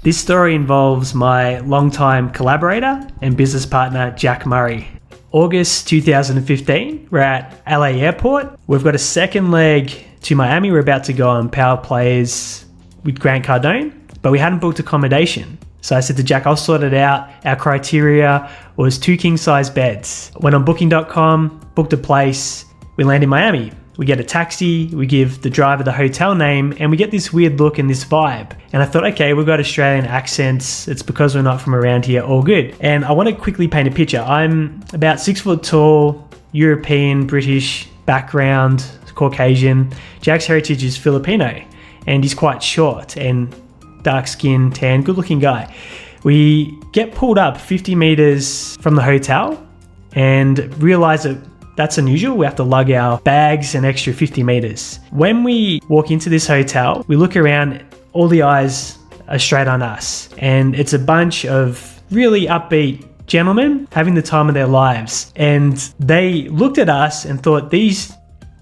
This story involves my longtime collaborator and business partner, Jack Murray. August 2015, we're at LA Airport. We've got a second leg to Miami. We're about to go on Power Plays with Grant Cardone, but we hadn't booked accommodation. So I said to Jack, I'll sort it out. Our criteria was 2 king-size beds. Went on booking.com, booked a place. We land in Miami. We get a taxi, we give the driver the hotel name, and we get this weird look and this vibe. And I thought, okay, we've got Australian accents. It's because we're not from around here, all good. And I want to quickly paint a picture. I'm about 6 foot tall, European, British background, Caucasian. Jack's heritage is Filipino, and he's quite short and dark skin, tan, good looking guy. We get pulled up 50 meters from the hotel and realize that that's unusual. We have to lug our bags an extra 50 meters. When we walk into this hotel, we look around, all the eyes are straight on us. And it's a bunch of really upbeat gentlemen having the time of their lives. And they looked at us and thought, these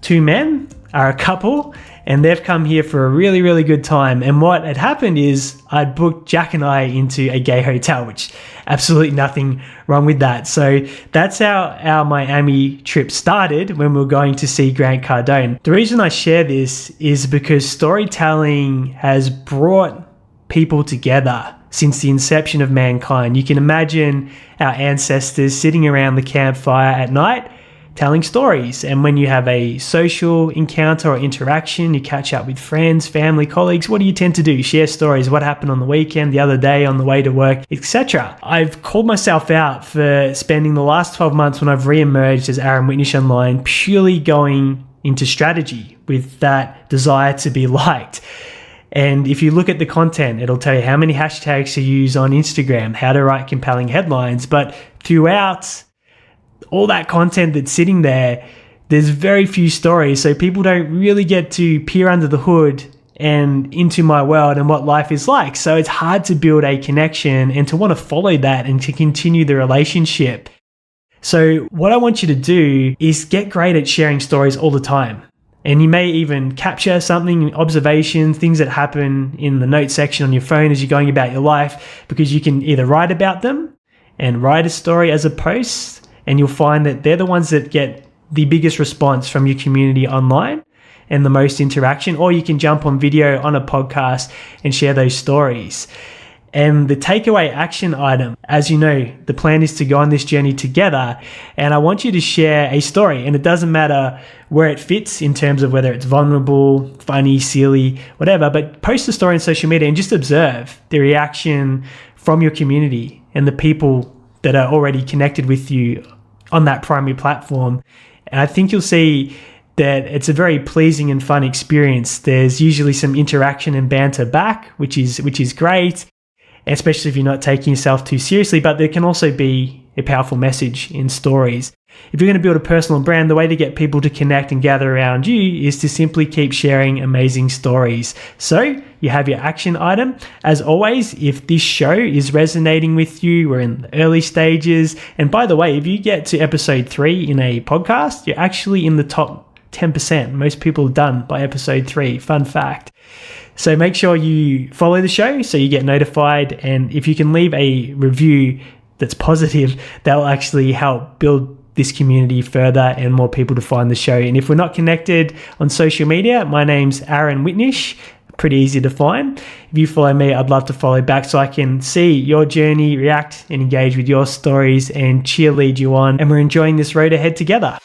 2 men are a couple and they've come here for a really, really good time. And what had happened is I'd booked Jack and I into a gay hotel, which absolutely nothing wrong with that. So that's how our Miami trip started when we were going to see Grant Cardone. The reason I share this is because storytelling has brought people together since the inception of mankind. You can imagine our ancestors sitting around the campfire at night telling stories. And when you have a social encounter or interaction, you catch up with friends, family, colleagues, what do you tend to do? Share stories. What happened on the weekend, the other day, on the way to work, etc. I've called myself out for spending the last 12 months when I've re-emerged as Aaron Witnish online, purely going into strategy with that desire to be liked. And if you look at the content, it'll tell you how many hashtags to use on Instagram, how to write compelling headlines. But throughout all that content that's sitting there, there's very few stories. So people don't really get to peer under the hood and into my world and what life is like. So it's hard to build a connection and to want to follow that and to continue the relationship. So what I want you to do is get great at sharing stories all the time. And you may even capture something, observations, things that happen in the notes section on your phone as you're going about your life, because you can either write about them and write a story as a post, and you'll find that they're the ones that get the biggest response from your community online and the most interaction, or you can jump on video on a podcast and share those stories. And the takeaway action item, as you know, the plan is to go on this journey together, and I want you to share a story, and it doesn't matter where it fits in terms of whether it's vulnerable, funny, silly, whatever, but post a story on social media and just observe the reaction from your community and the people that are already connected with you on that primary platform. And I think you'll see that it's a very pleasing and fun experience. There's usually some interaction and banter back, which is great, especially if you're not taking yourself too seriously, but there can also be a powerful message in stories. If you're going to build a personal brand, the way to get people to connect and gather around you is to simply keep sharing amazing stories. So you have your action item. As always, if this show is resonating with you, we're in the early stages. And by the way, if you get to episode 3 in a podcast, you're actually in the top 10%. Most people are done by episode 3. Fun fact. So make sure you follow the show so you get notified. And if you can leave a review that's positive, that will actually help build this community further and more people to find the show. And if we're not connected on social media, my name's Aaron Witnish. Pretty easy to find. If you follow me, I'd love to follow back so I can see your journey, react and engage with your stories and cheerlead you on. And we're enjoying this road ahead together.